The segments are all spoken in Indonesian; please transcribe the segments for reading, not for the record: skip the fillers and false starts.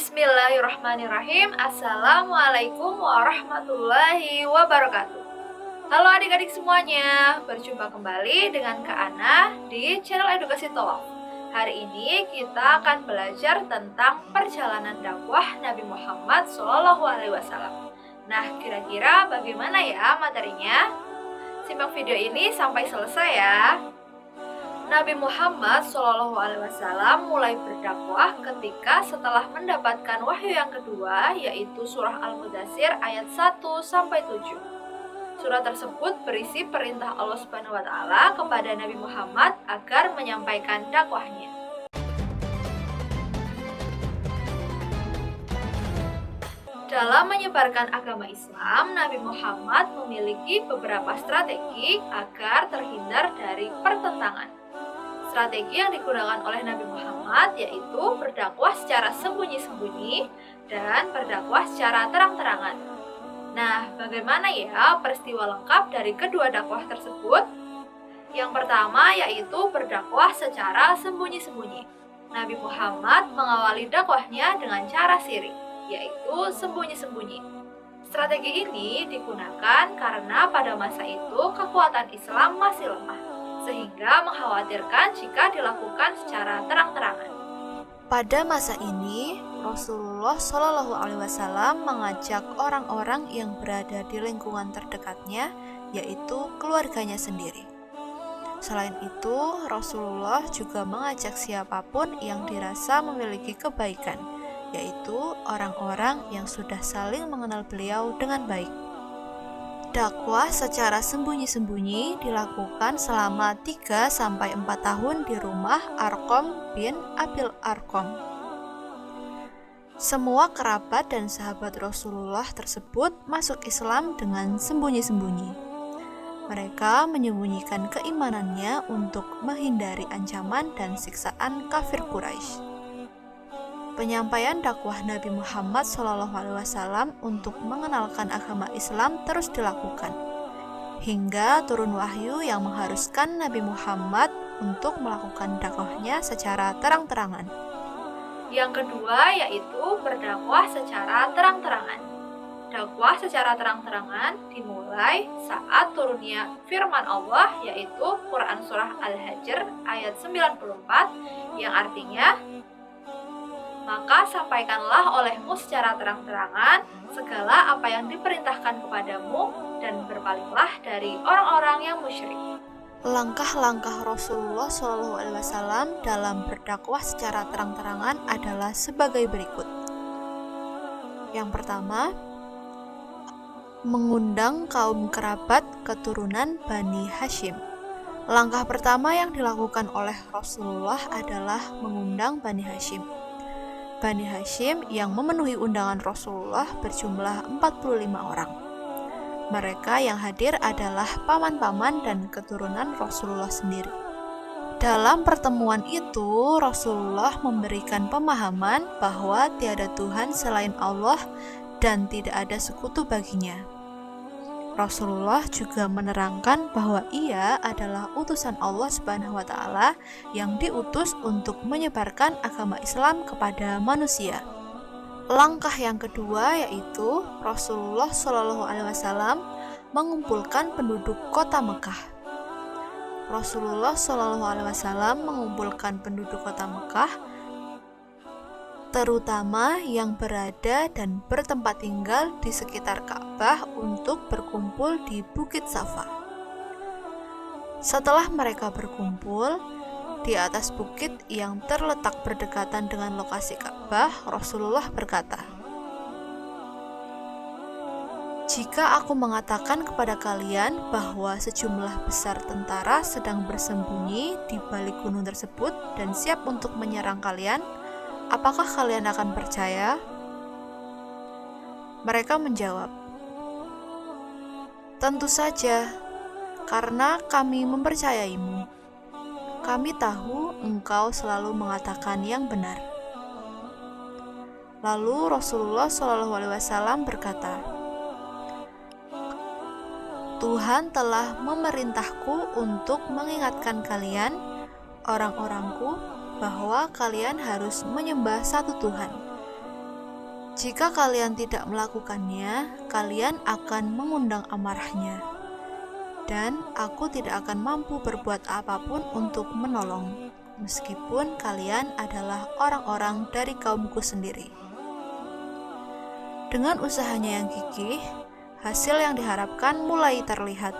Bismillahirrahmanirrahim. Assalamualaikum warahmatullahi wabarakatuh. Halo adik-adik semuanya, berjumpa kembali dengan Kak Ana di channel Edukasi Tolong. Hari ini kita akan belajar tentang perjalanan dakwah Nabi Muhammad SAW. Nah, kira-kira bagaimana ya materinya? Simak video ini sampai selesai ya. Nabi Muhammad SAW mulai berdakwah ketika setelah mendapatkan wahyu yang kedua, yaitu surah Al-Mudaththir ayat 1-7. Surah tersebut berisi perintah Allah Subhanahu wa Ta'ala kepada Nabi Muhammad agar menyampaikan dakwahnya. Dalam menyebarkan agama Islam, Nabi Muhammad memiliki beberapa strategi agar terhindar dari pertentangan. Strategi yang digunakan oleh Nabi Muhammad yaitu berdakwah secara sembunyi-sembunyi dan berdakwah secara terang-terangan. Nah, bagaimana ya peristiwa lengkap dari kedua dakwah tersebut? Yang pertama yaitu berdakwah secara sembunyi-sembunyi. Nabi Muhammad mengawali dakwahnya dengan cara siri, yaitu sembunyi-sembunyi. Strategi ini digunakan karena pada masa itu kekuatan Islam masih lemah, sehingga mengkhawatirkan jika dilakukan secara terang-terangan. Pada masa ini, Rasulullah SAW mengajak orang-orang yang berada di lingkungan terdekatnya, yaitu keluarganya sendiri. Selain itu, Rasulullah juga mengajak siapapun yang dirasa memiliki kebaikan, yaitu orang-orang yang sudah saling mengenal beliau dengan baik. Dakwah secara sembunyi-sembunyi dilakukan selama 3-4 tahun di rumah Arqam bin Abil Arqam. Semua kerabat dan sahabat Rasulullah tersebut masuk Islam dengan sembunyi-sembunyi. Mereka menyembunyikan keimanannya untuk menghindari ancaman dan siksaan kafir Quraisy. Penyampaian dakwah Nabi Muhammad SAW untuk mengenalkan agama Islam terus dilakukan, hingga turun wahyu yang mengharuskan Nabi Muhammad untuk melakukan dakwahnya secara terang-terangan. Yang kedua yaitu berdakwah secara terang-terangan. Dakwah secara terang-terangan dimulai saat turunnya firman Allah, yaitu Quran Surah Al-Hijr ayat 94, yang artinya, maka sampaikanlah olehmu secara terang-terangan segala apa yang diperintahkan kepadamu dan berpalinglah dari orang-orang yang musyrik. Langkah-langkah Rasulullah SAW dalam berdakwah secara terang-terangan adalah sebagai berikut. Yang pertama, mengundang kaum kerabat keturunan Bani Hashim. Langkah pertama yang dilakukan oleh Rasulullah adalah mengundang Bani Hashim. Bani Hashim yang memenuhi undangan Rasulullah berjumlah 45 orang. Mereka yang hadir adalah paman-paman dan keturunan Rasulullah sendiri. Dalam pertemuan itu, Rasulullah memberikan pemahaman bahwa tiada Tuhan selain Allah dan tidak ada sekutu baginya. Rasulullah juga menerangkan bahwa ia adalah utusan Allah Subhanahu wa Ta'ala yang diutus untuk menyebarkan agama Islam kepada manusia. Langkah yang kedua yaitu Rasulullah SAW mengumpulkan penduduk kota Mekah. Rasulullah SAW mengumpulkan penduduk kota Mekah, terutama yang berada dan bertempat tinggal di sekitar Ka'bah untuk berkumpul di Bukit Safa. Setelah mereka berkumpul di atas bukit yang terletak berdekatan dengan lokasi Ka'bah, Rasulullah berkata, "Jika aku mengatakan kepada kalian bahwa sejumlah besar tentara sedang bersembunyi di balik gunung tersebut dan siap untuk menyerang kalian, apakah kalian akan percaya?" Mereka menjawab, "Tentu saja, karena kami mempercayaimu. Kami tahu engkau selalu mengatakan yang benar." Lalu Rasulullah SAW berkata, "Tuhan telah memerintahku untuk mengingatkan kalian, orang-orangku, bahwa kalian harus menyembah satu Tuhan, Jika kalian tidak melakukannya, kalian akan mengundang amarahnya. Dan aku tidak akan mampu berbuat apapun untuk menolong, meskipun kalian adalah orang-orang dari kaumku sendiri. Dengan usahanya yang gigih, hasil yang diharapkan mulai terlihat.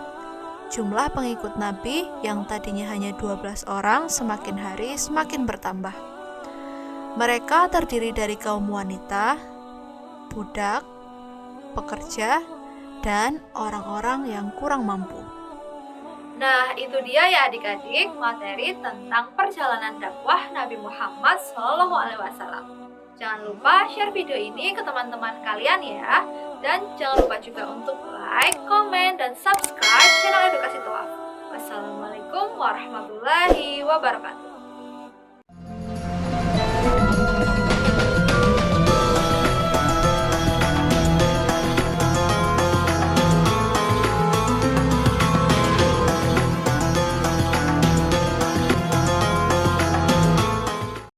Jumlah pengikut Nabi yang tadinya hanya 12 orang semakin hari semakin bertambah. Mereka terdiri dari kaum wanita, budak, pekerja, dan orang-orang yang kurang mampu. Nah, itu dia ya adik-adik materi tentang perjalanan dakwah Nabi Muhammad SAW. Jangan lupa share video ini ke teman-teman kalian ya. Dan jangan lupa juga untuk like, komen, dan subscribe channel Edukasi Tawaf. Wassalamualaikum warahmatullahi wabarakatuh.